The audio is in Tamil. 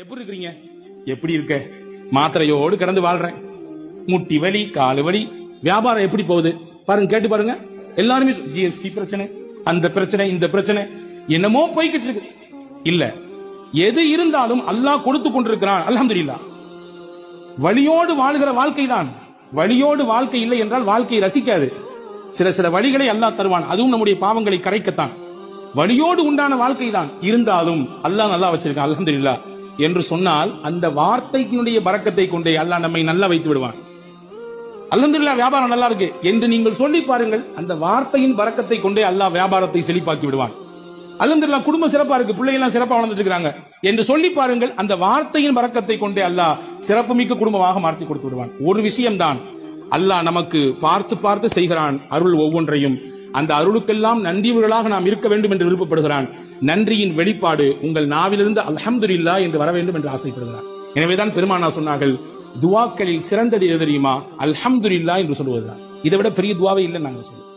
எப்படி இருக்கிறீங்க? எப்படி இருக்க? மாத்திரையோடு கிடந்து வாழ்றேன். முட்டி வலி, காலு வலி. வியாபாரம் எப்படி போகுது பாருங்க, கேட்டு பாருங்க. எல்லாருமே ஜிஎஸ்டி பிரச்சனை, அந்த பிரச்சனை, இந்த பிரச்சனை, என்னமோ போய்கிட்டு இருக்கு. இல்ல, எது இருந்தாலும் அல்லாஹ் கொடுத்து கொண்டிருக்கிறான். அல்ஹம்துலில்லாஹ். வலியோடு வாழ்கிற வாழ்க்கை தான். வலியோடு வாழ்க்கை இல்லை என்றால் வாழ்க்கையை ரசிக்காது. சில வழிகளை அல்லாஹ் தருவான். அதுவும் நம்முடைய பாவங்களை கரைக்கத்தான். வலியோடு உண்டான வாழ்க்கை தான். இருந்தாலும் அல்லாஹ் நல்லா வச்சிருக்கான். அல்ஹம்துலில்லாஹ் என்று சொன்னால் அந்த வார்த்தையினுடைய பரக்கத்தை கொண்டே அல்லாஹ் நம்மை நல்லா வைத்து விடுவான். அல்ஹம்துலில்லாஹ் வியாபாரம் நல்லா இருக்கு என்று நீங்கள் சொல்லி பாருங்கள், அந்த வார்த்தையின் பரக்கத்தை கொண்டே அல்லாஹ் வியாபாரத்தை செழிப்பாக்கி விடுவான். அல்ஹம்துலில்லாஹ் குடும்பம் சிறப்பா இருக்கு, பிள்ளைங்க எல்லாம் சிறப்பா வளர்ந்துட்டு இருக்காங்க என்று சொல்லி பாருங்கள், அந்த வார்த்தையின் பரக்கத்தை கொண்டே அல்லாஹ் சிறப்புமிக்க குடும்பமாக மாற்றி கொடுத்து விடுவான். ஒரு விஷயம்தான், அல்லாஹ் நமக்கு பார்த்து பார்த்து செய்கிறான் அருள் ஒவ்வொன்றையும். அந்த அருளுக்கெல்லாம் நன்றியவர்களாக நாம் இருக்க வேண்டும் என்று விருப்பப்படுகிறான். நன்றியின் வெளிப்பாடு உங்கள் நாவிலிருந்து அல்ஹம்துலில்லாஹ் என்று வர வேண்டும் என்று ஆசைப்படுகிறான். எனவேதான் பெருமானா சொன்னார்கள், துவாக்களில் சிறந்தது எது தெரியுமா? அல்ஹம்துலில்லாஹ் என்று சொல்லுவதுதான். இதை விட பெரிய துவாவே இல்லை நாங்கள் சொல்லுவோம்.